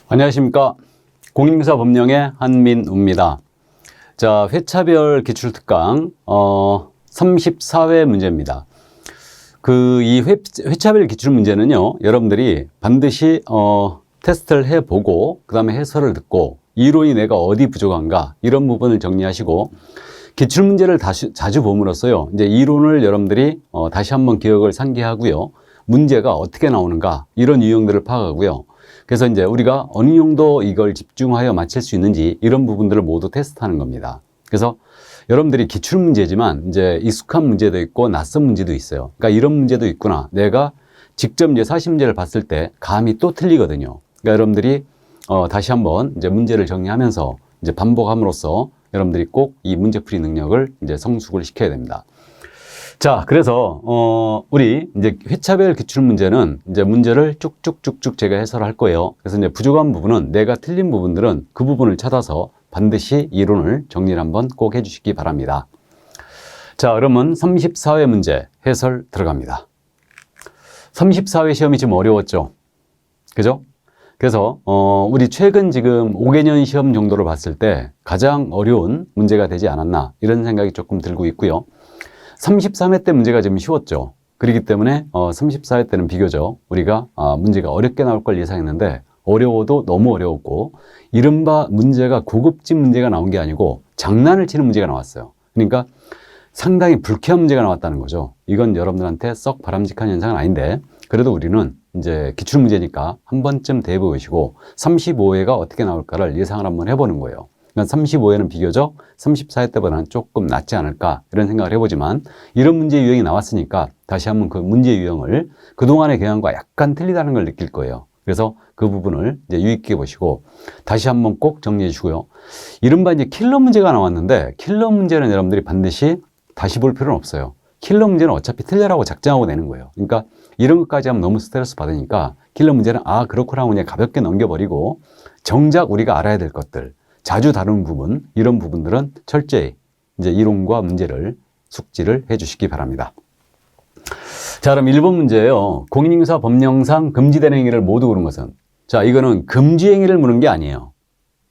안녕하십니까. 공인중개사 법령의 한민우입니다. 자, 회차별 기출특강 34회 문제입니다. 이 회차별 기출 문제는요, 여러분들이 반드시 테스트를 해보고 그 다음에 해설을 듣고 이론이 내가 어디 부족한가 이런 부분을 정리하시고 기출 문제를 자주 봄으로써요, 이제 이론을 여러분들이 다시 한번 기억을 상기하고요, 문제가 어떻게 나오는가 이런 유형들을 파악하고요. 그래서 이제 우리가 어느 정도 이걸 집중하여 맞힐 수 있는지 이런 부분들을 모두 테스트하는 겁니다. 그래서 여러분들이 기출 문제지만 이제 익숙한 문제도 있고 낯선 문제도 있어요. 그러니까 이런 문제도 있구나. 내가 직접 이제 사시 문제를 봤을 때 감이 또 틀리거든요. 그러니까 여러분들이 다시 한번 이제 문제를 정리하면서 이제 반복함으로써 여러분들이 꼭 이 문제풀이 능력을 이제 성숙을 시켜야 됩니다. 자, 그래서 우리 이제 회차별 기출 문제는 이제 문제를 쭉쭉쭉쭉 제가 해설할 거예요. 그래서 이제 부족한 부분은, 내가 틀린 부분들은 그 부분을 찾아서 반드시 이론을 정리를 한번 꼭 해주시기 바랍니다. 자, 그러면 34회 문제 해설 들어갑니다. 34회 시험이 좀 어려웠죠, 그죠? 그래서 우리 최근 지금 5개년 시험 정도를 봤을 때 가장 어려운 문제가 되지 않았나 이런 생각이 조금 들고 있고요. 33회 때 문제가 좀 쉬웠죠. 그렇기 때문에 34회 때는 비교적 우리가 문제가 어렵게 나올 걸 예상했는데 어려워도 너무 어려웠고, 이른바 문제가 고급진 문제가 나온 게 아니고 장난을 치는 문제가 나왔어요. 그러니까 상당히 불쾌한 문제가 나왔다는 거죠. 이건 여러분들한테 썩 바람직한 현상은 아닌데, 그래도 우리는 이제 기출문제니까 한 번쯤 대보시고 35회가 어떻게 나올까를 예상을 한번 해보는 거예요. 그러니까 35회는 비교적 34회 때보다는 조금 낫지 않을까 이런 생각을 해보지만, 이런 문제 유형이 나왔으니까 다시 한번 그 문제 유형을 그동안의 경향과 약간 틀리다는 걸 느낄 거예요. 그래서 그 부분을 이제 유의 깊게 보시고 다시 한번 꼭 정리해 주시고요. 이른바 이제 킬러 문제가 나왔는데, 킬러 문제는 여러분들이 반드시 다시 볼 필요는 없어요. 킬러 문제는 어차피 틀려라고 작정하고 내는 거예요. 그러니까 이런 것까지 하면 너무 스트레스 받으니까 킬러 문제는 그렇구나 하고 그냥 가볍게 넘겨버리고, 정작 우리가 알아야 될 것들, 자주 다루는 부분, 이런 부분들은 철저히 이제 이론과 문제를 숙지를 해 주시기 바랍니다. 자, 그럼 1번 문제예요. 공인중개사 법령상 금지된 행위를 모두 고른 것은? 자, 이거는 금지 행위를 묻는 게 아니에요.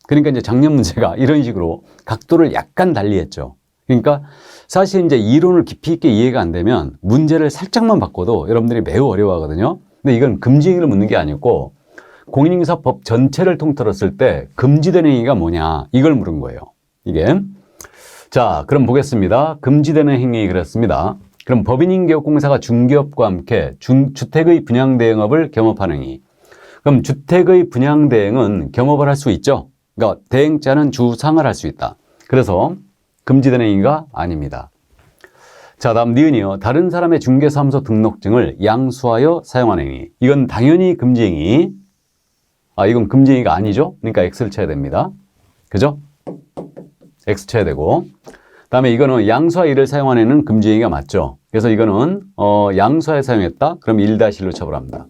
그러니까 이제 작년 문제가 이런 식으로 각도를 약간 달리 했죠. 그러니까 사실 이제 이론을 깊이 있게 이해가 안 되면 문제를 살짝만 바꿔도 여러분들이 매우 어려워하거든요. 근데 이건 금지 행위를 묻는 게 아니고, 공인중개사법 전체를 통틀었을 때 금지된 행위가 뭐냐 이걸 물은 거예요, 이게. 자, 그럼 보겠습니다. 금지되는 행위 그랬습니다. 그럼 법인인개업공사가 중개업과 함께 주택의 분양대행업을 겸업하는 행위. 그럼 주택의 분양대행은 겸업을 할 수 있죠. 그러니까 대행자는 주상을 할 수 있다. 그래서 금지되는 행위가 아닙니다. 자, 다음 니은이요. 다른 사람의 중개사무소 등록증을 양수하여 사용하는 행위. 이건 당연히 금지 행위. 이건 금지 행위가 아니죠. 그러니까 X를 쳐야 됩니다. 그죠? X 쳐야 되고, 다음에 이거는 양수와 1을 사용하는 애는 금지 행위가 맞죠. 그래서 이거는 양수하에 사용했다. 그럼 1-1로 처벌합니다.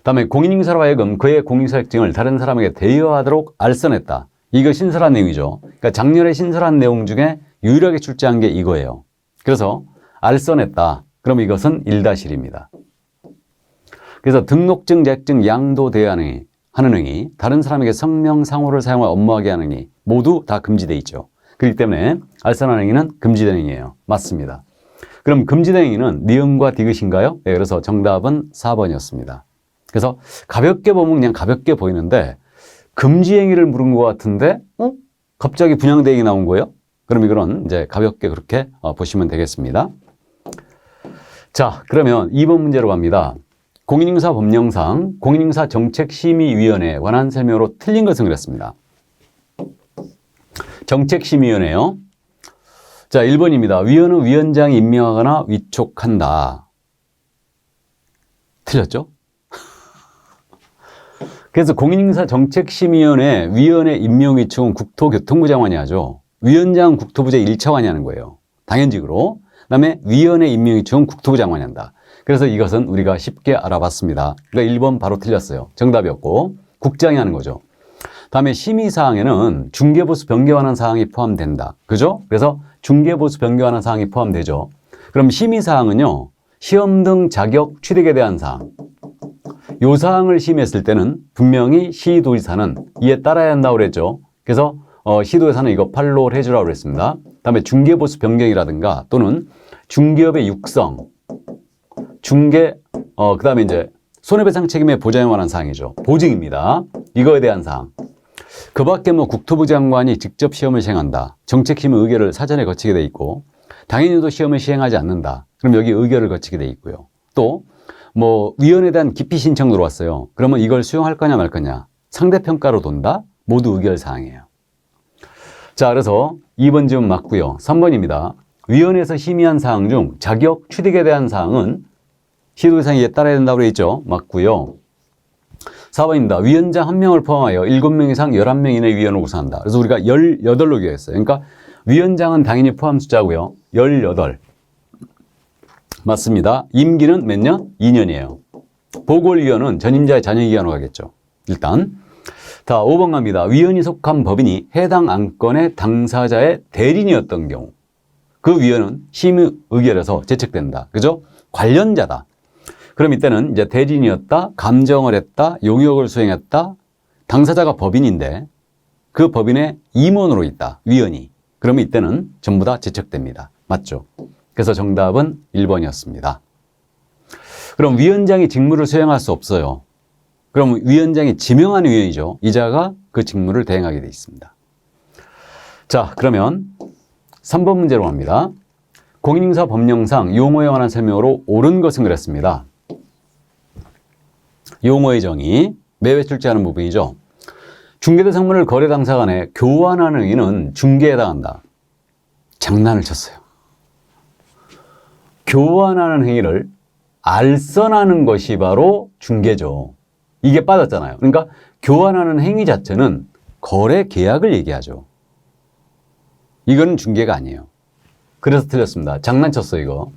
다음에 공인중개사로 하여금 그의 공인사역증을 다른 사람에게 대여하도록 알선했다. 이거 신설한 내용이죠. 그러니까 작년에 신설한 내용 중에 유일하게 출제한 게 이거예요. 그래서 알선했다. 그럼 이것은 1-1입니다. 그래서 등록증, 자격증 양도 대여하는 행위, 다른 사람에게 성명상호를 사용하여 업무하게 하는 행위 모두 다 금지되어 있죠. 그렇기 때문에 알선하는 행위는 금지된 행위예요. 맞습니다. 그럼 금지된 행위는 니은과 디귿인가요? 네, 그래서 정답은 4번이었습니다. 그래서 가볍게 보면 그냥 가볍게 보이는데 금지 행위를 물은 것 같은데 갑자기 분양대행이 나온 거예요? 그럼 이거는 이제 가볍게 그렇게 보시면 되겠습니다. 자, 그러면 2번 문제로 갑니다. 공인중개사 법령상 공인중개사 정책심의위원회에 관한 설명으로 틀린 것은 그랬습니다. 정책심의위원회요. 자, 1번입니다. 위원은 위원장이 임명하거나 위촉한다. 틀렸죠? 그래서 공인중개사 정책심의위원회 위원회 임명 위촉은 국토교통부 장관이 하죠. 위원장은 국토부 제1차관이 하는 거예요, 당연직으로. 그다음에 위원회 임명 위촉은 국토부 장관이 한다. 그래서 이것은 우리가 쉽게 알아봤습니다. 그러니까 1번 바로 틀렸어요. 정답이었고 국장이 하는 거죠. 다음에 심의사항에는 중개보수 변경하는 사항이 포함된다. 그죠? 그래서 중개보수 변경하는 사항이 포함되죠. 그럼 심의사항은요, 시험 등 자격 취득에 대한 사항, 요 사항을 심의했을 때는 분명히 시도지사는 이에 따라야 한다고 그랬죠. 그래서 시도지사는 이거 판로를 해주라고 그랬습니다. 다음에 중개보수 변경이라든가 또는 중개업의 육성, 그 다음에 이제 손해배상 책임의 보장에 관한 사항이죠. 보증입니다. 이거에 대한 사항. 그 밖에 뭐 국토부 장관이 직접 시험을 시행한다. 정책심의 의결을 사전에 거치게 돼 있고, 당연히도 시험을 시행하지 않는다. 그럼 여기 의결을 거치게 돼 있고요. 또 뭐 위원회에 대한 기피 신청 들어왔어요. 그러면 이걸 수용할 거냐 말 거냐. 상대평가로 돈다. 모두 의결 사항이에요. 자, 그래서 2번 질문 맞고요. 3번입니다. 위원회에서 심의한 사항 중 자격 취득에 대한 사항은 시도지사에 이에 따라야 된다고 되어 있죠. 맞고요. 4번입니다. 위원장 1명을 포함하여 7명 이상 11명 이내 위원을 구성한다. 그래서 우리가 18로 기억했어요. 그러니까 위원장은 당연히 포함 숫자고요. 18. 맞습니다. 임기는 몇 년? 2년이에요. 보궐위원은 전임자의 자녀기간으로 가겠죠. 일단. 자, 5번 갑니다. 위원이 속한 법인이 해당 안건의 당사자의 대리인이었던 경우 그 위원은 심의 의결에서 제척된다. 그죠? 관련자다. 그럼 이때는 이제 대리인이었다, 감정을 했다, 용역을 수행했다, 당사자가 법인인데 그 법인의 임원으로 있다, 위원이. 그러면 이때는 전부 다 제척됩니다. 맞죠? 그래서 정답은 1번이었습니다. 그럼 위원장이 직무를 수행할 수 없어요. 그럼 위원장이 지명한 위원이죠. 이자가 그 직무를 대행하게 돼 있습니다. 자, 그러면 3번 문제로 갑니다. 공인인사 법령상 용어에 관한 설명으로 옳은 것은 그랬습니다. 용어의 정의, 매회 출제하는 부분이죠. 중개대상물을 거래 당사 간에 교환하는 행위는 중개에 해당한다. 장난을 쳤어요. 교환하는 행위를 알선하는 것이 바로 중개죠. 이게 빠졌잖아요. 그러니까 교환하는 행위 자체는 거래 계약을 얘기하죠. 이거는 중개가 아니에요. 그래서 틀렸습니다. 장난쳤어 이거.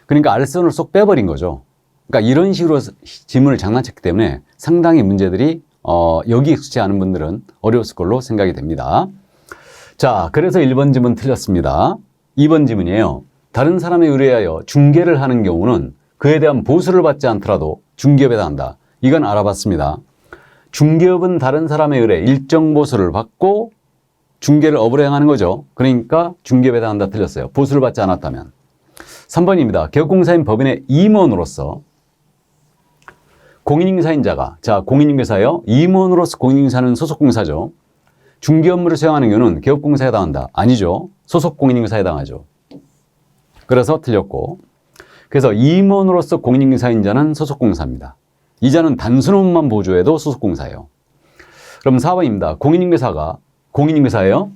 그러니까 알선을 쏙 빼버린 거죠. 그러니까 이런 식으로 지문을 장난쳤기 때문에 상당히 문제들이 여기 익숙치 않은 분들은 어려웠을 걸로 생각이 됩니다. 자, 그래서 1번 지문 틀렸습니다. 2번 지문이에요. 다른 사람에 의뢰하여 중개를 하는 경우는 그에 대한 보수를 받지 않더라도 중개업에 해당한다. 이건 알아봤습니다. 중개업은 다른 사람에 의뢰 일정 보수를 받고 중개를 업으로 행하는 거죠. 그러니까 중개업에 해당한다 틀렸어요. 보수를 받지 않았다면. 3번입니다. 개업공사인 법인의 임원으로서 공인인사인자가, 자, 공인인계사예요. 임원으로서 공인인사는 소속공사죠. 중개 업무를 수행하는 경우는 개업공사에 해당한다. 아니죠. 소속 공인인계사에 해당하죠. 그래서 틀렸고, 그래서 임원으로서 공인인사인자는 소속공사입니다. 이자는 단순 업무만 보조해도 소속공사예요. 그럼 4번입니다. 공인인계사가 공인인계사예요.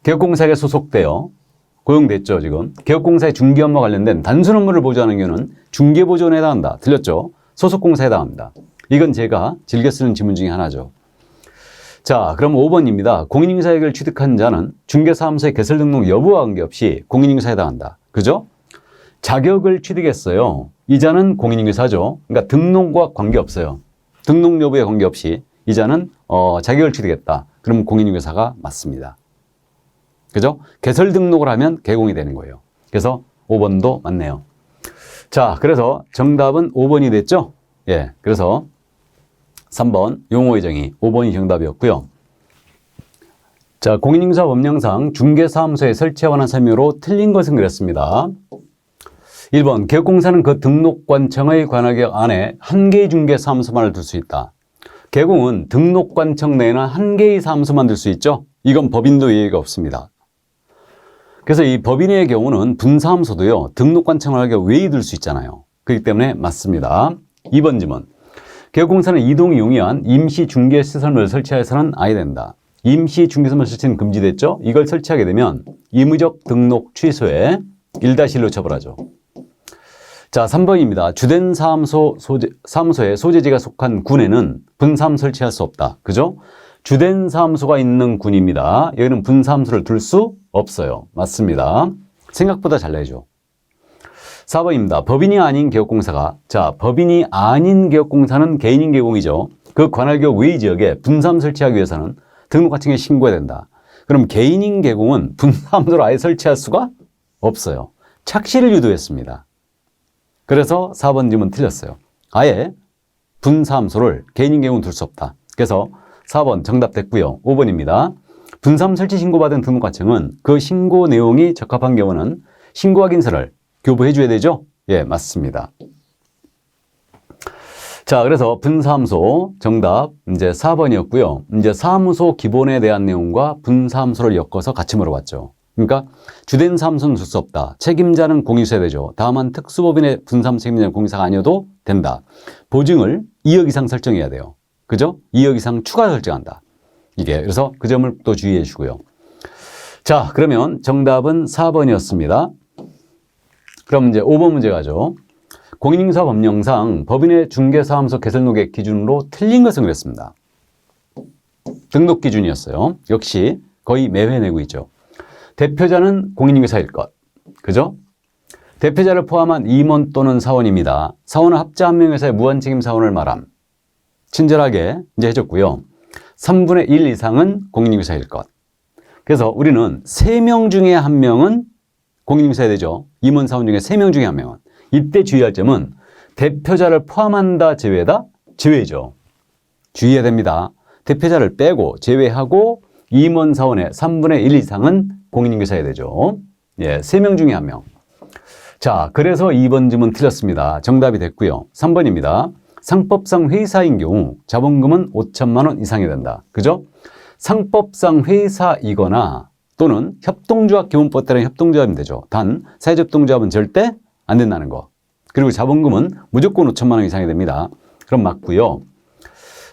개업공사에 소속되어 고용됐죠, 지금. 개업공사의 중개 업무와 관련된 단순 업무를 보조하는 경우는 중개보조원에 해당한다. 틀렸죠? 소속공사에 해당합니다. 이건 제가 즐겨 쓰는 지문 중에 하나죠. 자, 그럼 5번입니다. 공인인계사액을 취득한 자는 중개사무소의 개설 등록 여부와 관계없이 공인인계사에 해당한다. 그죠? 자격을 취득했어요. 이자는 공인인계사죠. 그러니까 등록과 관계없어요. 등록 여부에 관계없이 이자는 자격을 취득했다. 그러면 공인인계사가 맞습니다. 그죠? 개설 등록을 하면 개공이 되는 거예요. 그래서 5번도 맞네요. 자, 그래서 정답은 5번이 됐죠? 예, 그래서 3번 용어의 정의 5번이 정답이었고요. 자, 공인인사 법령상 중개사무소의 설치에 관한 설명으로 틀린 것은 그랬습니다. 1번 개업공사는 그 등록관청의 관할격 안에 한 개의 중개사무소만을 둘 수 있다. 개공은 등록관청 내에는 한 개의 사무소만 둘 수 있죠. 이건 법인도 예의가 없습니다. 그래서 이 법인의 경우는 분사무소도요. 등록관청을 외에 둘 수 있잖아요. 그렇기 때문에 맞습니다. 2번 지문. 개업공사는 이동이 용이한 임시중개시설물을 설치해서는 아예 된다. 임시중개시설물 설치는 금지됐죠. 이걸 설치하게 되면 임의적 등록 취소에 1-1로 처벌하죠. 자, 3번입니다. 주된 사무소의 소재지가 속한 군에는 분사무소 설치할 수 없다. 그죠? 주된 사무소가 있는 군입니다. 여기는 분사무소를 둘 수 없어요. 맞습니다. 생각보다 잘 내죠. 4번입니다. 법인이 아닌 개업공사가, 자, 법인이 아닌 개업공사는 개인인 개공이죠. 그 관할격 외의 지역에 분사무소 설치하기 위해서는 등록관청에 신고해야 된다. 그럼 개인인 개공은 분사무소를 아예 설치할 수가 없어요. 착시를 유도했습니다. 그래서 4번 질문 틀렸어요. 아예 분사함수를 개인인 경우는 둘 수 없다. 그래서 4번 정답 됐고요. 5번입니다. 분사함 설치 신고받은 등록과청은 그 신고 내용이 적합한 경우는 신고 확인서를 교부해 줘야 되죠? 예, 맞습니다. 자, 그래서 분사함수 정답 이제 4번이었고요. 이제 사무소 기본에 대한 내용과 분사함수를 엮어서 같이 물어봤죠. 그러니까 주된 사무소는 둘 수 없다. 책임자는 공유서야 되죠. 다만 특수법인의 분사함수 책임자는 공유사가 아니어도 된다. 보증을 2억 이상 설정해야 돼요. 그죠? 2억 이상 추가 설정한다. 이게 그래서 그 점을 또 주의해 주고요. 자, 그러면 정답은 4번이었습니다. 그럼 이제 5번 문제 가죠. 공인인증서 법령상 법인의 중개사무소 개설노객 기준으로 틀린 것은 그랬습니다. 등록 기준이었어요. 역시 거의 매회 내고 있죠. 대표자는 공인인증사일 것. 그죠? 대표자를 포함한 임원 또는 사원입니다. 사원은 합자 한 명 회사의 무한책임 사원을 말함. 친절하게 이제 해줬고요. 3분의 1 이상은 공인인증사일 것. 그래서 우리는 3명 중에 1명은 공인인증사야 되죠. 임원 사원 중에 3명 중에 1명은. 이때 주의할 점은 대표자를 포함한다 제외다? 제외죠. 주의해야 됩니다. 대표자를 빼고 제외하고 임원 사원의 3분의 1 이상은 공인인증사야 되죠. 예, 3명 중에 1명. 자, 그래서 2번 질문 틀렸습니다. 정답이 됐고요. 3번입니다. 상법상 회사인 경우 자본금은 5천만 원 이상이 된다. 그죠? 상법상 회사이거나 또는 협동조합 기본법 따른 협동조합이면 되죠. 단 사회적동조합은 절대 안 된다는 거. 그리고 자본금은 무조건 5천만 원 이상이 됩니다. 그럼 맞고요.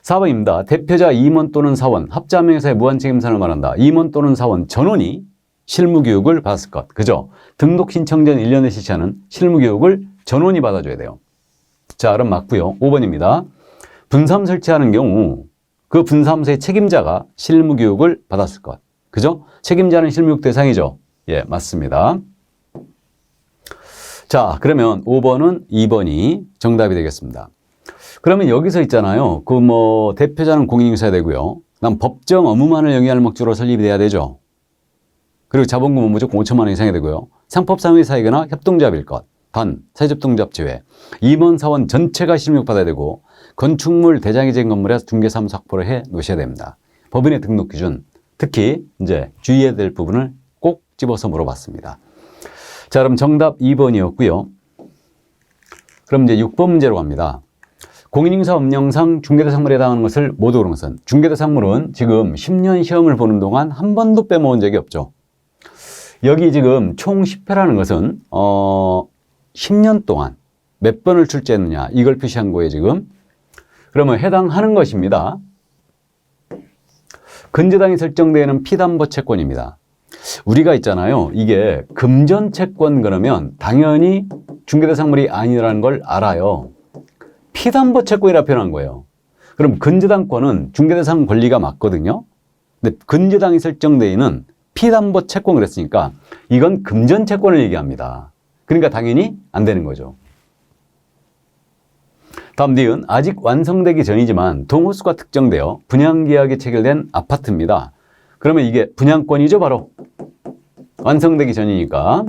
4번입니다. 대표자 임원 또는 사원, 합자 한 명회사의 무한책임사를 말한다. 임원 또는 사원 전원이 실무교육을 받았을 것. 그죠? 등록 신청 전 1년에 실시하는 실무교육을 전원이 받아줘야 돼요. 자, 그럼 맞고요. 5번입니다. 분사함 설치하는 경우 그 분사함소의 책임자가 실무교육을 받았을 것. 그죠? 책임자는 실무교육 대상이죠. 예, 맞습니다. 자, 그러면 5번은 2번이 정답이 되겠습니다. 그러면 여기서 있잖아요. 그 대표자는 공인인증사야 되고요. 그다음 법정 업무만을 영위할 목적으로 설립이 돼야 되죠. 그리고 자본금은 무조건 5천만 원 이상이 되고요. 상법상 회사이거나 협동조합일 것. 단, 사회적동조합 제외. 임원 사원 전체가 실무교육 받아야 되고 건축물 대장이적인 건물에서 중개사무소 확보를 해 놓으셔야 됩니다. 법인의 등록 기준, 특히 이제 주의해야 될 부분을 꼭 집어서 물어봤습니다. 자, 그럼 정답 2번이었고요. 그럼 이제 6번 문제로 갑니다. 공인인증서 법령상 중개대상물에 해당하는 것을 모두 고른 것은 중개대상물은 지금 10년 시험을 보는 동안 한 번도 빼먹은 적이 없죠. 여기 지금 총 10회라는 것은 10년 동안 몇 번을 출제했느냐 이걸 표시한 거예요 지금. 그러면 해당하는 것입니다. 근저당이 설정되는 피담보 채권입니다. 우리가 있잖아요. 이게 금전 채권 그러면 당연히 중개대상물이 아니라는 걸 알아요. 피담보 채권이라 표현한 거예요. 그럼 근저당권은 중개대상 권리가 맞거든요. 근데 근저당이 설정되어 있는 피담보 채권 그랬으니까 이건 금전 채권을 얘기합니다. 그러니까 당연히 안 되는 거죠. 다음 니은 아직 완성되기 전이지만 동호수가 특정되어 분양계약이 체결된 아파트입니다. 그러면 이게 분양권이죠 바로. 완성되기 전이니까.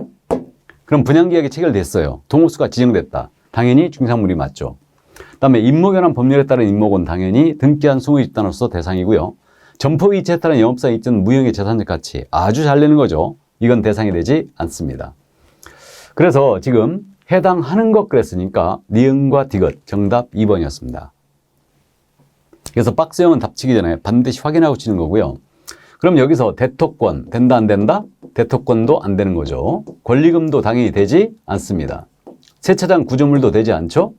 그럼 분양계약이 체결됐어요. 동호수가 지정됐다. 당연히 중개상물이 맞죠. 다음에 임목연한 법률에 따른 임목은 당연히 등기한 소유집단으로서 대상이고요. 점포이체에 따른 영업사 입증 무형의 재산적 가치 아주 잘 내는 거죠. 이건 대상이 되지 않습니다. 그래서 지금 해당하는 것 그랬으니까 니은과 디귿 정답 2번이었습니다. 그래서 박스형은 답치기 전에 반드시 확인하고 치는 거고요. 그럼 여기서 대토권 된다 안 된다? 대토권도 안 되는 거죠. 권리금도 당연히 되지 않습니다. 세차장 구조물도 되지 않죠?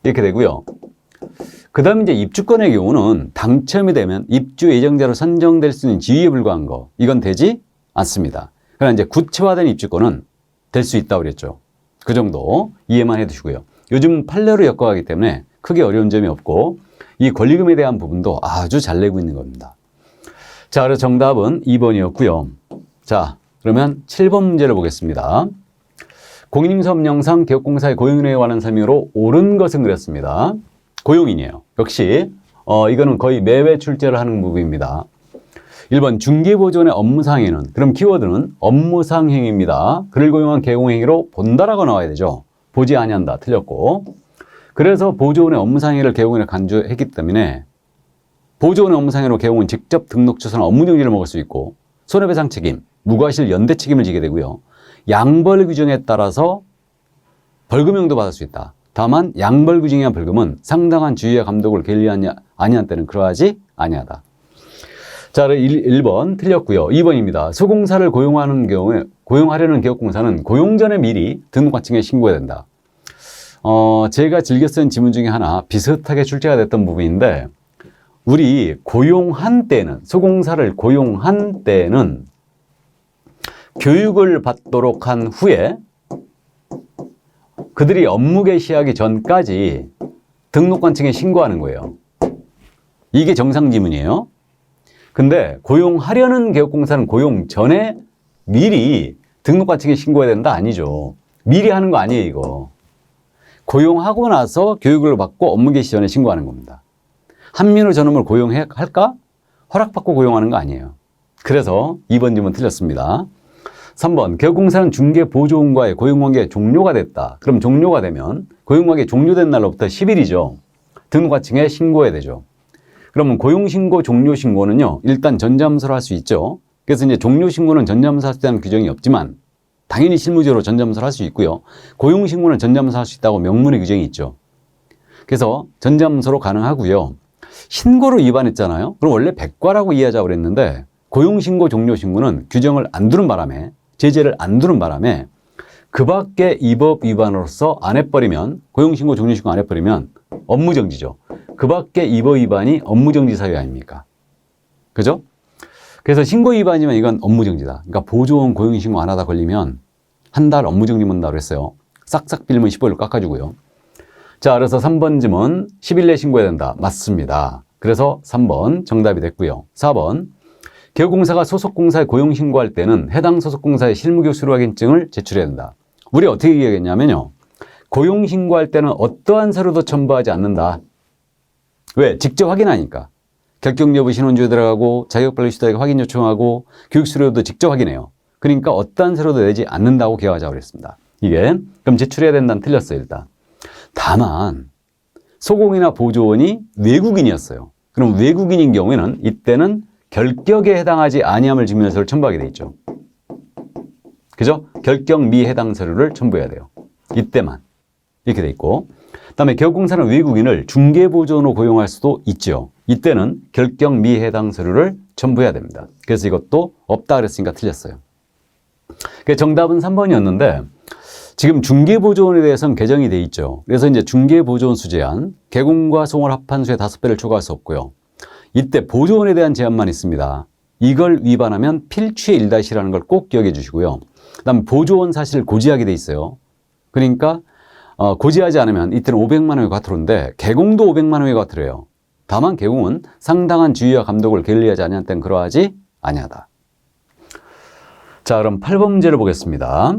이렇게 되고요. 그 다음 이제 입주권의 경우는 당첨이 되면 입주 예정자로 선정될 수 있는 지위에 불과한 거 이건 되지 않습니다. 그러나 이제 구체화된 입주권은 될 수 있다고 그랬죠. 그 정도 이해만 해두시고요. 요즘 판례로 엮어가기 때문에 크게 어려운 점이 없고 이 권리금에 대한 부분도 아주 잘 내고 있는 겁니다. 자, 그래서 정답은 2번이었고요. 자, 그러면 7번 문제를 보겠습니다. 공인인증서 법령상 개업공사의 고용인에 관한 설명으로 옳은 것은 그랬습니다. 고용인이에요. 역시 이거는 거의 매회 출제를 하는 부분입니다. 1번 중개보조원의 업무상행위는 그럼 키워드는 업무상행위입니다. 그를 고용한 개공행위로 본다라고 나와야 되죠. 보지 아니한다. 틀렸고. 그래서 보조원의 업무상의를 개공인에 간주했기 때문에 보조원의 업무상의로 개공은 직접 등록 취소나 업무정지를 먹을 수 있고 손해배상 책임, 무과실 연대 책임을 지게 되고요. 양벌 규정에 따라서 벌금형도 받을 수 있다. 다만 양벌 규정이나 벌금은 상당한 주의와 감독을 게을리하지 아니한 때는 그러하지 아니하다. 자, 1번 틀렸고요. 2번입니다. 소공사를 고용하는 경우에 고용하려는 기업공사는 고용 전에 미리 등록관청에 신고해야 된다. 제가 즐겨 쓴 지문 중에 하나 비슷하게 출제가 됐던 부분인데 우리 고용한 때는 소공사를 고용한 때는 교육을 받도록 한 후에 그들이 업무 개시하기 전까지 등록관청에 신고하는 거예요. 이게 정상 지문이에요. 근데 고용하려는 개업공사는 고용 전에 미리 등록관청에 신고해야 된다? 아니죠. 미리 하는 거 아니에요, 이거. 고용하고 나서 교육을 받고 업무 개시 전에 신고하는 겁니다. 한민호 저놈을 고용할까? 허락받고 고용하는 거 아니에요. 그래서 2번 질문 틀렸습니다. 3번 개업공사는 중개보조원과의 고용관계 종료가 됐다. 그럼 종료가 되면 고용관계 종료된 날로부터 10일이죠. 등록관청에 신고해야 되죠. 그러면 고용신고 종료신고는요. 일단 전자문서로 할 수 있죠. 그래서 이제 종료신고는 전자문서 할 수 있다는 규정이 없지만 당연히 실무적으로 전자문서를 할 수 있고요. 고용신고는 전자문서 할 수 있다고 명문의 규정이 있죠. 그래서 전자문서로 가능하고요. 신고를 위반했잖아요. 그럼 원래 백과라고 이해하자고 그랬는데 고용신고 종료신고는 규정을 안 두는 바람에 제재를 안 두는 바람에 그 밖에 이 법 위반으로서 안 해버리면 고용신고 종료신고 안 해버리면 업무정지죠. 그 밖에 이 법 위반이 업무정지 사유 아닙니까? 그죠? 그래서 신고 위반이면 이건 업무정지다. 그러니까 보조원 고용신고 안 하다 걸리면 한 달 업무정지 문다고 했어요. 싹싹 빌면 15일로 깎아주고요. 자, 그래서 3번 지문 10일 내 신고해야 된다. 맞습니다. 그래서 3번 정답이 됐고요. 4번 개업공사가 소속공사에 고용신고할 때는 해당 소속공사의 실무교육 수료 확인증을 제출해야 된다. 우리 어떻게 얘기하겠냐면요. 고용신고할 때는 어떠한 서류도 첨부하지 않는다. 왜? 직접 확인하니까. 결격 여부 신원주에 들어가고 자격발리 수당에 확인 요청하고 교육 수료도 직접 확인해요. 그러니까 어떠한 서류도 내지 않는다고 기억하자고 그랬습니다. 이게 그럼 제출해야 된다는 틀렸어요. 일단. 다만 소공이나 보조원이 외국인이었어요. 그럼 외국인인 경우에는 이때는 결격에 해당하지 아니함을 증명할 서류를 첨부하게 돼 있죠. 그죠? 결격 미해당 서류를 첨부해야 돼요. 이때만. 이렇게 돼 있고. 그다음에 개업공사는 외국인을 중개보조원으로 고용할 수도 있죠. 이때는 결격 미해당 서류를 첨부해야 됩니다. 그래서 이것도 없다 그랬으니까 틀렸어요. 정답은 3번이었는데 지금 중개보조원에 대해서는 개정이 돼 있죠. 그래서 이제 중개보조원 수제한 개공과 송월 합한 수의 5배를 초과할 수 없고요. 이때 보조원에 대한 제한만 있습니다. 이걸 위반하면 필취의 1-라는 걸 꼭 기억해 주시고요. 그다음 보조원 사실을 고지하게 돼 있어요. 그러니까 고지하지 않으면 이때는 500만 원의 과태료인데 개공도 500만 원의 과태료예요. 다만 개공은 상당한 주의와 감독을 게을리하지 아니한 때는 그러하지 아니하다. 자, 그럼 8번 문제를 보겠습니다.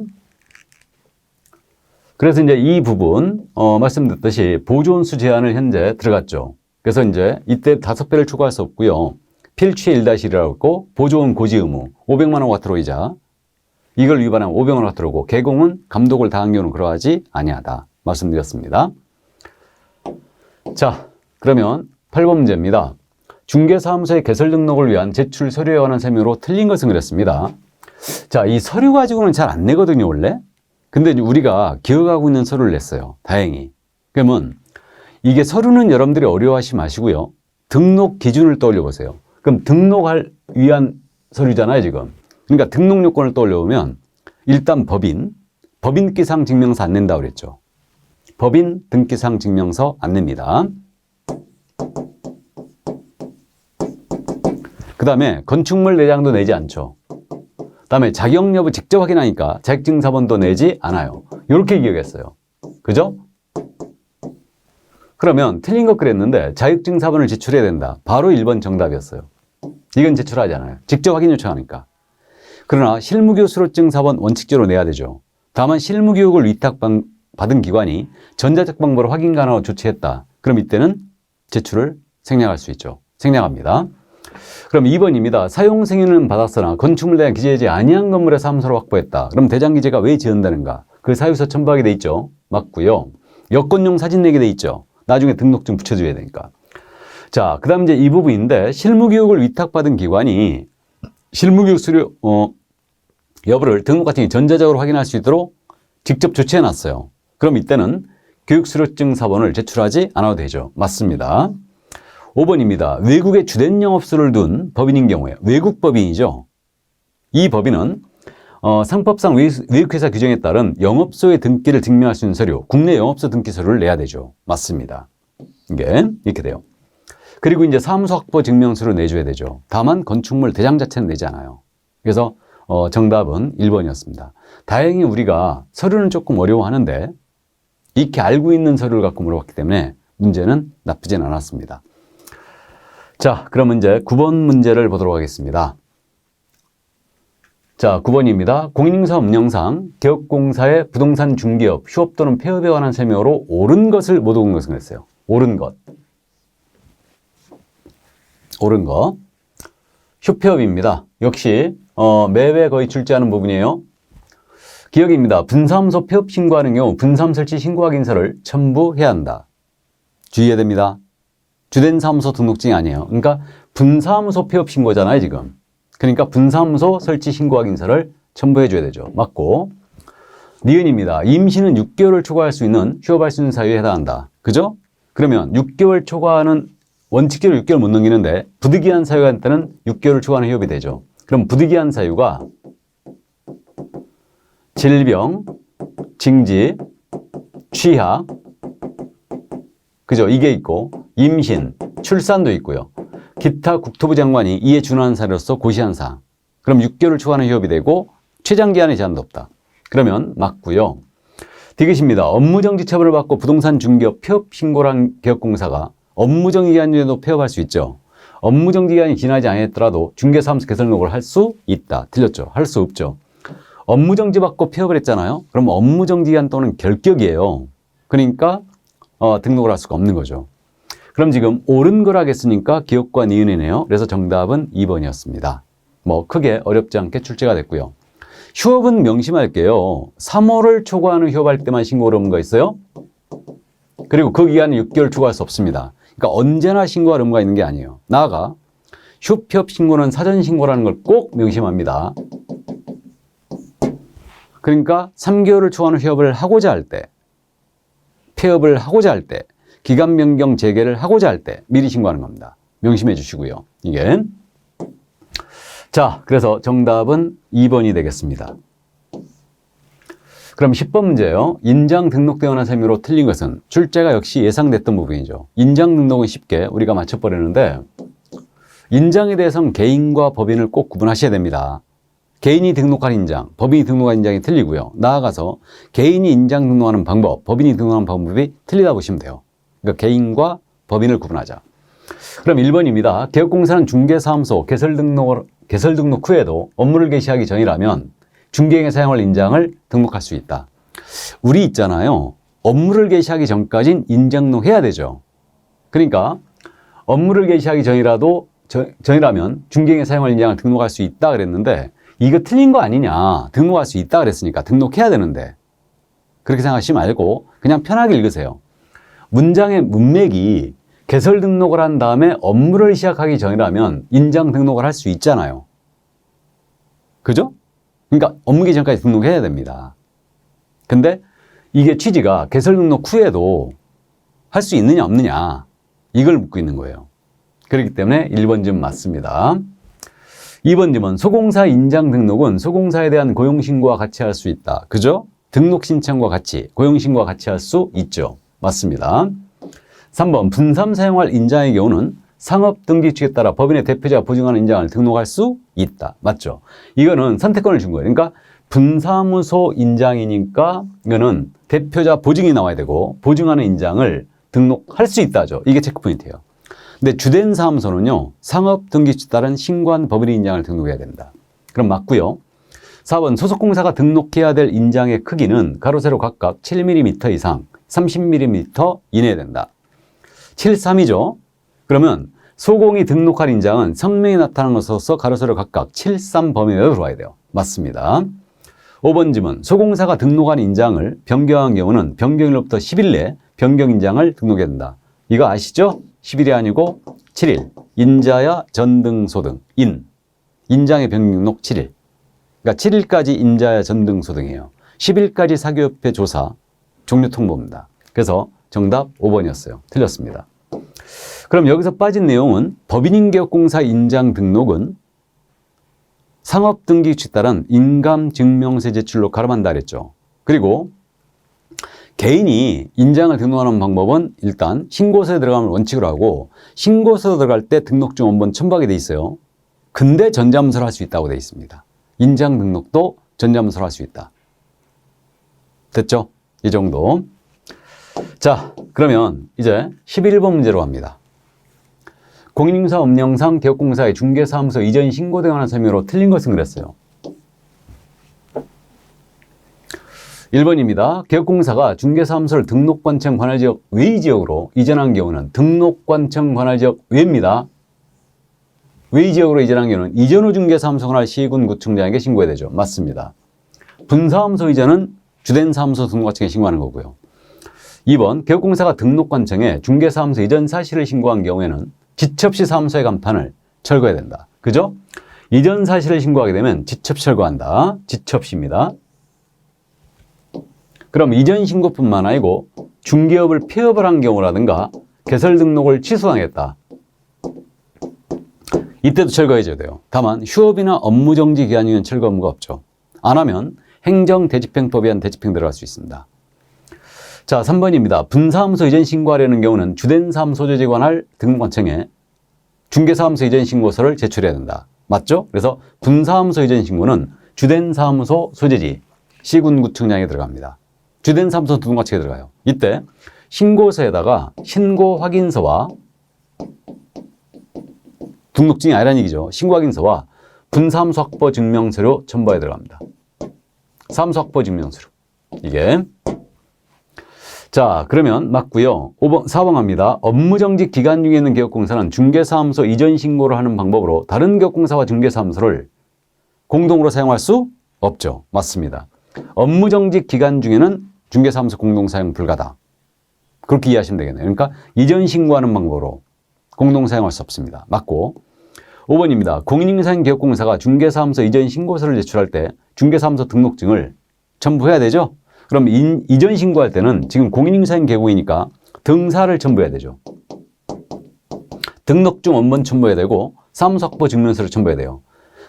그래서 이제 이 부분 말씀드렸듯이 보조원수 제한을 현재 들어갔죠. 그래서 이제 이때 5배를 초과할 수 없고요. 필취의 1-1이라고 했고 보조원 고지 의무 500만 원 과태료이자 이걸 위반하면 500만 원 과태료고 개공은 감독을 다한 경우는 그러하지 아니하다. 말씀드렸습니다. 자, 그러면 8번 문제입니다. 중개사무소의 개설 등록을 위한 제출 서류에 관한 설명으로 틀린 것은 그랬습니다. 자, 이 서류 가지고는 잘 안 내거든요, 원래. 근데 우리가 기억하고 있는 서류를 냈어요. 다행히. 그러면 이게 서류는 여러분들이 어려워하지 마시고요. 등록 기준을 떠올려 보세요. 그럼 등록할 위한 서류잖아요, 지금. 그러니까 등록 요건을 떠올려 보면 일단 법인 등기상 증명서 안 낸다고 그랬죠. 법인 등기상 증명서 안 냅니다. 그 다음에 건축물 내장도 내지 않죠. 그 다음에 자격 여부 직접 확인하니까 자격증사본도 내지 않아요. 이렇게 기억했어요. 그죠? 그러면 틀린 것 그랬는데 자격증사본을 제출해야 된다. 바로 1번 정답이었어요. 이건 제출하지 않아요. 직접 확인 요청하니까. 그러나 실무교육 수료증사본 원칙적으로 내야 되죠. 다만 실무교육을 위탁받은 기관이 전자적 방법으로 확인 가능하고 조치했다. 그럼 이때는 제출을 생략할 수 있죠. 생략합니다. 그럼 2번입니다. 사용 승인은 받았으나 건축물 대한 기재하지 아니한 건물의 사무소로 확보했다. 그럼 대장 기재가 왜 지은다는가? 그 사유서 첨부하게 돼 있죠. 맞고요. 여권용 사진 내게 돼 있죠. 나중에 등록증 붙여줘야 되니까. 자, 그 다음 이제 이 부분인데 실무교육을 위탁받은 기관이 실무교육 수료 여부를 등록 같은 게 전자적으로 확인할 수 있도록 직접 조치해 놨어요. 그럼 이때는 교육수료증 사본을 제출하지 않아도 되죠. 맞습니다. 5번입니다. 외국에 주된 영업소를 둔 법인인 경우에 외국 법인이죠. 이 법인은 상법상 외국회사 규정에 따른 영업소의 등기를 증명할 수 있는 서류, 국내 영업소 등기 서류를 내야 되죠. 맞습니다. 이게 이렇게 돼요. 그리고 이제 사무소 확보 증명서를 내줘야 되죠. 다만 건축물 대장 자체는 내지 않아요. 그래서 정답은 1번이었습니다. 다행히 우리가 서류는 조금 어려워하는데 익히 알고 있는 서류를 갖고 물어봤기 때문에 문제는 나쁘진 않았습니다. 자, 그럼 이제 9번 문제를 보도록 하겠습니다. 자, 9번입니다. 공인인증서 업령상 개업공사의 부동산 중개업, 휴업 또는 폐업에 관한 설명으로 옳은 것을 모두 공개했어요. 옳은 것. 옳은 것. 휴폐업입니다. 역시 매회 거의 출제하는 부분이에요. 기억입니다. 분사무소 폐업 신고하는 경우 분사무 설치 신고 확인서를 첨부해야 한다. 주의해야 됩니다. 주된 사무소 등록증이 아니에요. 그러니까 분사무소 폐업 신고잖아요, 지금. 그러니까 분사무소 설치 신고 확인서를 첨부해 줘야 되죠. 맞고. 니은입니다. 임시는 6개월을 초과할 수 있는 휴업할 수 있는 사유에 해당한다. 그죠? 그러면 6개월 초과하는 원칙대로 6개월 못 넘기는데 부득이한 사유가 있을 때는 6개월을 초과하는 휴업이 되죠. 그럼 부득이한 사유가 질병, 징지, 취하, 그죠? 이게 있고 임신, 출산도 있고요. 기타 국토부 장관이 이에 준하는 사례로서 고시한 사항. 그럼 6개월을 초과하는 휴업이 되고 최장기한의 제한도 없다. 그러면 맞고요. 디귿입니다. 업무정지 처분을 받고 부동산 중개업 폐업 신고를 한 개업공사가 업무정지 기간 중에도 폐업할 수 있죠. 업무정지 기간이 지나지 않았더라도 중개사무소 개설 등록을 할 수 있다. 틀렸죠. 할 수 없죠. 업무정지 받고 폐업을 했잖아요. 그럼 업무정지 기간 또는 결격이에요. 그러니까 등록을 할 수가 없는 거죠. 그럼 지금 옳은 걸 하겠으니까 기억과 니은이네요. 그래서 정답은 2번이었습니다. 뭐 크게 어렵지 않게 출제가 됐고요. 휴업은 명심할게요. 3월을 초과하는 휴업할 때만 신고를 하는 거 있어요. 그리고 그 기간은 6개월 초과할 수 없습니다. 그러니까 언제나 신고할 의무가 있는 게 아니에요. 나아가 휴폐업 신고는 사전 신고라는 걸 꼭 명심합니다. 그러니까 3개월을 초과하는 휴업을 하고자 할 때, 폐업을 하고자 할 때, 기간 변경 재개를 하고자 할 때 미리 신고하는 겁니다. 명심해 주시고요. 이게. 자, 그래서 정답은 2번이 되겠습니다. 그럼 10번 문제예요. 인장 등록되어 난 셈으로 틀린 것은 출제가 역시 예상됐던 부분이죠. 인장 등록은 쉽게 우리가 맞춰버리는데 인장에 대해서는 개인과 법인을 꼭 구분하셔야 됩니다. 개인이 등록한 인장, 법인이 등록한 인장이 틀리고요. 나아가서 개인이 인장 등록하는 방법, 법인이 등록하는 방법이 틀리다 보시면 돼요. 그러니까 개인과 법인을 구분하자. 그럼 1번입니다. 개업공사는 중개사무소 개설 등록 후에도 업무를 개시하기 전이라면 중개행에 사용할 인장을 등록할 수 있다. 우리 있잖아요. 업무를 개시하기 전까지는 인장 등록해야 되죠. 그러니까 업무를 개시하기 전이라면 중개행에 사용할 인장을 등록할 수 있다 그랬는데 이거 틀린 거 아니냐. 등록할 수 있다 그랬으니까 등록해야 되는데 그렇게 생각하시지 말고 그냥 편하게 읽으세요. 문장의 문맥이 개설 등록을 한 다음에 업무를 시작하기 전이라면 인장 등록을 할 수 있잖아요. 그죠? 그러니까 업무 개시 전까지 등록해야 됩니다. 근데 이게 취지가 개설 등록 후에도 할 수 있느냐 없느냐 이걸 묻고 있는 거예요. 그렇기 때문에 1번 좀 맞습니다. 2번 질문. 소공사 인장 등록은 소공사에 대한 고용신고와 같이 할 수 있다. 그죠? 등록 신청과 같이 고용신고와 같이 할 수 있죠. 맞습니다. 3번. 분삼 사용할 인장의 경우는 상업등기칙에 따라 법인의 대표자가 보증하는 인장을 등록할 수 있다. 맞죠? 이거는 선택권을 준 거예요. 그러니까 분사무소 인장이니까 이거는 대표자 보증이 나와야 되고 보증하는 인장을 등록할 수 있다죠. 이게 체크포인트예요. 근데 주된 사무소는요. 상업등기칙에 따른 신고한 법인의 인장을 등록해야 된다. 그럼 맞고요. 4번. 소속공사가 등록해야 될 인장의 크기는 가로 세로 각각 7mm 이상 30mm 이내에 된다. 73이죠. 그러면 소공이 등록할 인장은 성명이 나타나는 것으로서 가로 세로 각각 73 범위 내에 들어와야 돼요. 맞습니다. 5번 지문. 소공사가 등록한 인장을 변경한 경우는 변경일로부터 10일 내에 변경 인장을 등록해야 된다. 이거 아시죠? 10일이 아니고 7일. 인자야 전등소등. 인장의 변경 등록 7일. 그러니까 7일까지 인자야 전등소등이에요. 10일까지 사교협회 조사 종료 통보입니다. 그래서 정답 5번이었어요. 틀렸습니다. 그럼 여기서 빠진 내용은 법인인개업공사 인장 등록은 상업등기규칙에 따른 인감증명서 제출로 가름한다 그랬죠. 그리고 개인이 인장을 등록하는 방법은 일단 신고서에 들어가면 원칙으로 하고 신고서 들어갈 때 등록증 원본 첨부하게 돼 있어요. 근데 전자문서를 할 수 있다고 돼 있습니다. 인장 등록도 전자문서를 할 수 있다. 됐죠? 이 정도. 자, 그러면 이제 11번 문제로 갑니다. 공인인증서 업령상 개업공사의 중개사무소 이전 신고 등에 관한 설명으로 틀린 것은 그랬어요. 1번입니다. 개업공사가 중개사무소를 등록관청 관할지역 외의 지역으로 이전한 경우는 등록관청 관할지역 외입니다. 외의 지역으로 이전한 경우는 이전 후 중개사무소 관할 시군 구청장에게 신고해야 되죠. 맞습니다. 분사무소 이전은 주된 사무소 등록관청에 신고하는 거고요. 2번 개업공사가 등록관청에 중개사무소 이전 사실을 신고한 경우에는 지첩시 사무소의 간판을 철거해야 된다. 그죠? 이전 사실을 신고하게 되면 지첩 철거한다. 지첩시입니다. 그럼 이전 신고뿐만 아니고 중개업을 폐업을 한 경우라든가 개설 등록을 취소당했다. 이때도 철거해줘야 돼요. 다만 휴업이나 업무정지 기한 중에는 철거 의무가 없죠. 안 하면 행정대집행법에 의한 대집행 들어갈 수 있습니다. 자, 3번입니다. 분사무소 이전 신고하려는 경우는 주된 사무소 소재지 관할 등록관청에 중개사무소 이전 신고서를 제출해야 된다. 맞죠? 그래서 분사무소 이전 신고는 주된 사무소 소재지 시군구청장에 들어갑니다. 주된 사무소 등록관청에 들어가요. 이때 신고서에다가 신고 확인서와 등록증이 아니라는 얘기죠. 신고 확인서와 분사무소 확보 증명서류 첨부해야 들어갑니다. 사무소 확보 증명서류. 이게 자, 그러면 맞고요. 4번 갑니다. 업무정지 기간 중에 있는 개업공사는 중개사무소 이전 신고를 하는 방법으로 다른 개업공사와 중개사무소를 공동으로 사용할 수 없죠. 맞습니다. 업무정지 기간 중에는 중개사무소 공동사용 불가다. 그렇게 이해하시면 되겠네요. 그러니까 이전 신고하는 방법으로 공동 사용할 수 없습니다. 맞고 5번입니다. 공인인증사인 개업공사가 중개사무소 이전 신고서를 제출할 때 중개사무소 등록증을 첨부해야 되죠. 그럼 이전 신고할 때는 지금 공인인증사인 개국이니까 등사를 첨부해야 되죠. 등록증 원본 첨부해야 되고 사무소 확보 증명서를 첨부해야 돼요.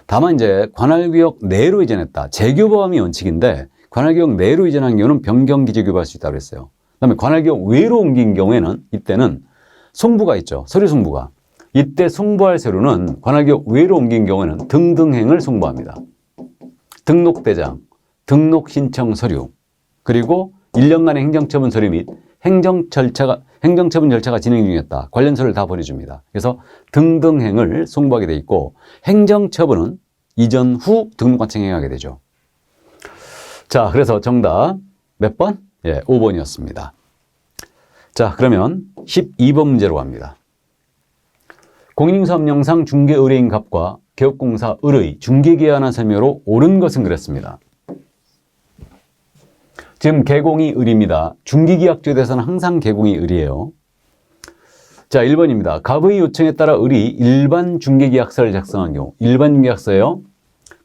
다만 이제 관할구역 내로 이전했다. 재교부함이 원칙인데 관할구역 내로 이전한 경우는 변경 기재 교부할 수 있다고 그랬어요. 그다음에 관할구역 외로 옮긴 경우에는 이때는 송부가 있죠. 서류 송부가. 이때 송부할 서류는 관할구역 외로 옮긴 경우에는 등등행을 송부합니다. 등록대장, 등록신청 서류, 그리고 1년간의 행정처분 서류 및 행정처분 절차가 진행 중이었다. 관련 서류를 다 보내줍니다. 그래서 등등행을 송부하게 돼 있고 행정처분은 이전 후 등록관청에 행하게 되죠. 자, 그래서 정답 몇 번? 예, 5번이었습니다. 자, 그러면 12번 문제로 갑니다. 공인인증서업령상 중개의뢰인 갑과 개업공사 을의 중개기한한 설명으로 옳은 것은 그랬습니다. 지금 개공이 을입니다. 중개계약조에 대해서는 항상 개공이 을이에요. 자, 1번입니다. 갑의 요청에 따라 을이 일반 중개계약서를 작성한 경우, 일반 중개계약서예요.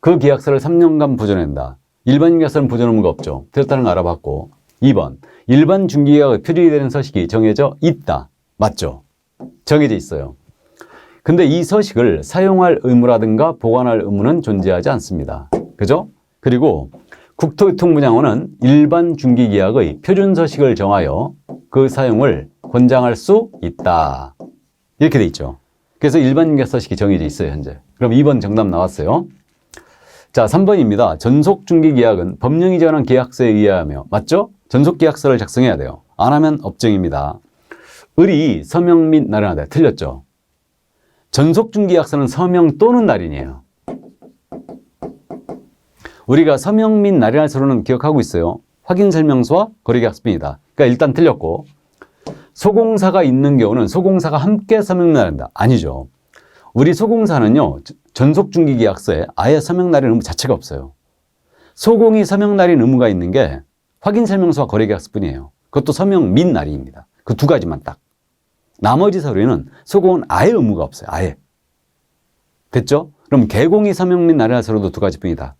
그 계약서를 3년간 보존한다. 일반 중개계약서는 보존 의무가 없죠. 됐다는 거 알아봤고. 2번, 일반 중개계약의 표준이 되는 서식이 정해져 있다. 맞죠? 정해져 있어요. 근데 이 서식을 사용할 의무라든가 보관할 의무는 존재하지 않습니다. 그죠? 그리고 국토교통부장관은 일반 중개계약의 표준 서식을 정하여 그 사용을 권장할 수 있다. 이렇게 돼 있죠. 그래서 일반 중개계약 서식이 정해져 있어요, 현재. 그럼 2번 정답 나왔어요. 자, 3번입니다. 전속중개계약은 법령이 정한 계약서에 의하며, 맞죠? 전속계약서를 작성해야 돼요. 안 하면 업정입니다. 을이 서명 및 날인하다. 틀렸죠? 전속중개계약서는 서명 또는 날인이에요. 우리가 서명 및 날인할 서류는 기억하고 있어요. 확인설명서와 거래계약서입니다. 그러니까 일단 틀렸고, 소공사가 있는 경우는 소공사가 함께 서명 날인다. 아니죠. 우리 소공사는요, 전속중개계약서에 아예 서명 날인 의무 자체가 없어요. 소공이 서명 날인 의무가 있는 게 확인 설명서와 거래계약서뿐이에요. 그것도 서명 및 날인입니다. 그 두 가지만 딱. 나머지 서류는 소공은 아예 의무가 없어요. 아예. 됐죠? 그럼 개공이 서명 및 날인할 서류도 두 가지뿐이다.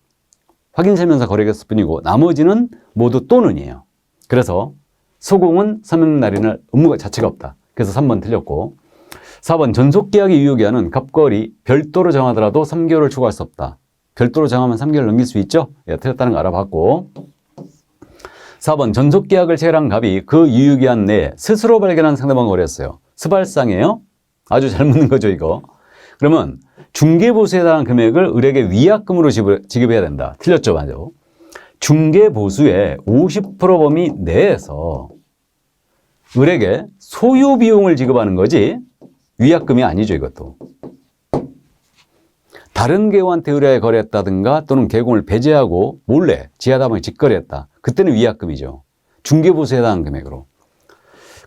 확인 설명서 거래계약서뿐이고 나머지는 모두 또는이에요. 그래서 소공은 서명 날인할 의무가 자체가 없다. 그래서 3번 틀렸고 4번 전속계약의 유효기한은 갑거리 별도로 정하더라도 3개월을 초과할 수 없다. 별도로 정하면 3개월 넘길 수 있죠? 예, 틀렸다는 거 알아봤고 4번 전속계약을 체결한 갑이 그 유효기한 내에 스스로 발견한 상대방과 거래했어요. 스발상이에요? 아주 잘 묻는 거죠 이거. 그러면 중개보수에 해당한 금액을 을에게 위약금으로 지급해야 된다. 틀렸죠? 맞아. 중개보수의 50% 범위 내에서 을에게 소요비용을 지급하는 거지 위약금이 아니죠 이것도. 다른 개호한테 의뢰하여 거래했다든가 또는 개공을 배제하고 몰래 지하담을 직거래했다. 그때는 위약금이죠. 중개보수에 해당한 금액으로.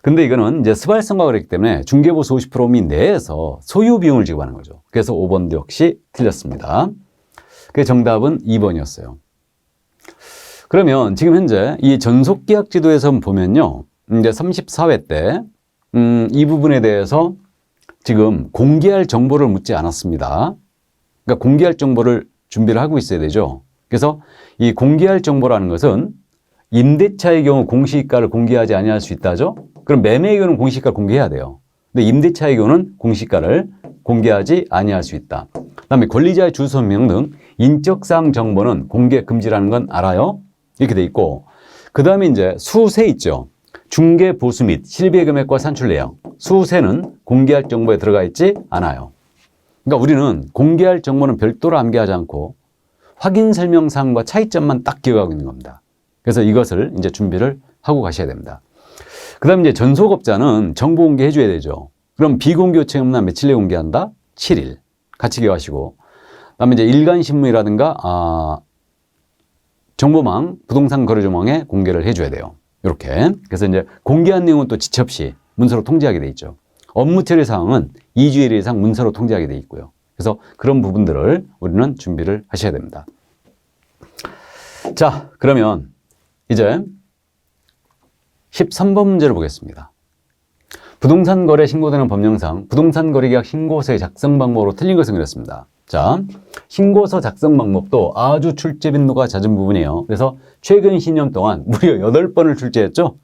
근데 이거는 이제 스발성과 거래했기 때문에 중개보수 50% 범위 내에서 소요비용을 지급하는 거죠. 그래서 5번도 역시 틀렸습니다. 그 정답은 2번이었어요. 그러면 지금 현재 이 전속계약 지도에서 보면요. 이제 34회 때, 이 부분에 대해서 지금 공개할 정보를 묻지 않았습니다. 그러니까 공개할 정보를 준비를 하고 있어야 되죠. 그래서 이 공개할 정보라는 것은 임대차의 경우 공시가를 공개하지 아니할 수 있다죠. 그럼 매매의 경우는 공시가를 공개해야 돼요. 근데 임대차의 경우는 공시가를 공개하지 아니할 수 있다. 그다음에 권리자의 주소명 등 인적사항 정보는 공개 금지라는 건 알아요? 이렇게 돼 있고 그 다음에 이제 수세 있죠. 중개 보수 및 실비의 금액과 산출 내역. 수세는 공개할 정보에 들어가 있지 않아요. 그러니까 우리는 공개할 정보는 별도로 암기하지 않고 확인 설명사항과 차이점만 딱 기억하고 있는 겁니다. 그래서 이것을 이제 준비를 하고 가셔야 됩니다. 그 다음에 이제 전속업자는 정보 공개해 줘야 되죠. 그럼 비공개 요청이 없나 며칠 내에 공개한다? 7일. 같이 기억하시고. 그 다음에 이제 일간신문이라든가, 정보망, 부동산 거래조망에 공개를 해줘야 돼요. 이렇게. 그래서 이제 공개한 내용은 또 지체 없이 문서로 통지하게 돼 있죠. 업무 처리 사항은 2주일 이상 문서로 통지하게 돼 있고요. 그래서 그런 부분들을 우리는 준비를 하셔야 됩니다. 자, 그러면 이제 13번 문제를 보겠습니다. 부동산 거래 신고되는 법령상 부동산 거래계약 신고서의 작성 방법으로 틀린 것은 그랬습니다. 자, 신고서 작성 방법도 아주 출제 빈도가 잦은 부분이에요. 그래서 최근 10년 동안 무려 8번을 출제했죠.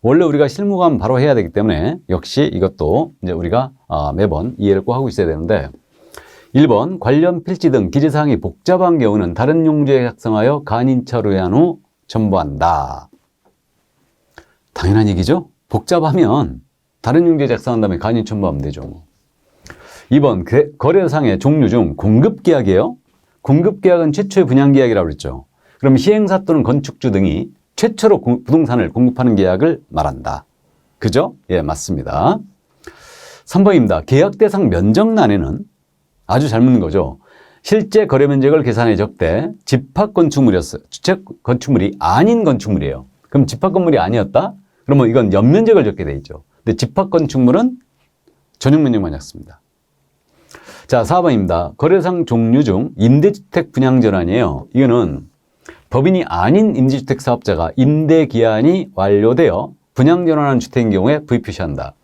원래 우리가 실무감 바로 해야 되기 때문에 역시 이것도 이제 우리가 매번 이해를 꼭 하고 있어야 되는데 1번 관련 필지 등 기재사항이 복잡한 경우는 다른 용지에 작성하여 간인처로 의한 후 첨부한다. 당연한 얘기죠. 복잡하면 다른 용지에 작성한 다음에 간인 첨부하면 되죠. 2번 거래상의 종류 중 공급계약이에요. 공급계약은 최초의 분양계약이라고 그랬죠. 그럼 시행사 또는 건축주 등이 최초로 부동산을 공급하는 계약을 말한다. 그죠? 예, 맞습니다. 3번입니다. 계약 대상 면적란에는 아주 잘 묻는 거죠. 실제 거래 면적을 계산해 적되 집합 건축물이었어요. 주택 건축물이 아닌 건축물이에요. 그럼 집합 건물이 아니었다? 그러면 이건 연면적을 적게 돼 있죠. 근데 집합 건축물은 전용 면적만 적습니다. 자, 4번입니다. 거래상 종류 중 임대주택 분양 전환이에요. 이거는 법인이 아닌 임대주택 사업자가 임대 기한이 완료되어 분양 전환한 주택인 경우에 V 표시한다.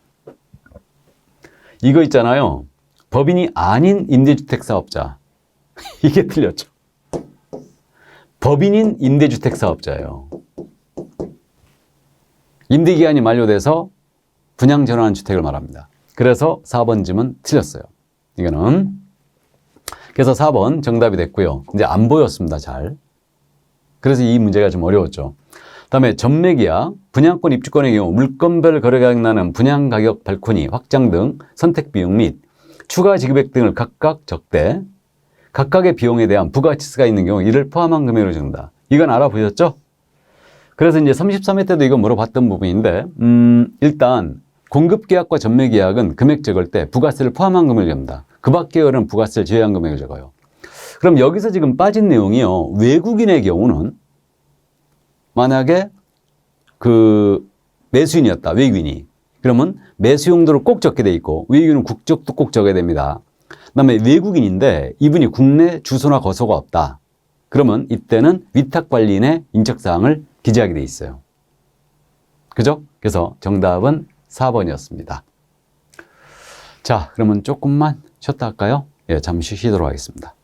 이거 있잖아요. 법인이 아닌 임대주택 사업자. 이게 틀렸죠. 법인인 임대주택 사업자예요. 임대 기한이 만료돼서 분양 전환한 주택을 말합니다. 그래서 4번 질문 틀렸어요. 이거는. 그래서 4번 정답이 됐고요. 이제 안 보였습니다. 잘. 그래서 이 문제가 좀 어려웠죠. 다음에 전매계약, 분양권 입주권의 경우 물건별 거래가격 나는 분양가격 발코니, 확장 등 선택비용 및 추가 지급액 등을 각각 적되 각각의 비용에 대한 부가치수가 있는 경우 이를 포함한 금액으로 적는다. 이건 알아보셨죠? 그래서 이제 33회 때도 이거 물어봤던 부분인데 일단 공급계약과 전매계약은 금액 적을 때 부가세를 포함한 금액을 적는다. 그 밖에는 부가세를 제외한 금액을 적어요. 그럼 여기서 지금 빠진 내용이요. 외국인의 경우는 만약에 그 매수인이었다. 외국인이. 그러면 매수 용도를 꼭 적게 돼 있고 외국인은 국적도 꼭 적어야 됩니다. 그다음에 외국인인데 이분이 국내 주소나 거소가 없다. 그러면 이때는 위탁관리인의 인적사항을 기재하게 돼 있어요. 그죠? 그래서 정답은 4번이었습니다. 자, 그러면 조금만 쉬었다 할까요? 예, 잠시 쉬도록 하겠습니다.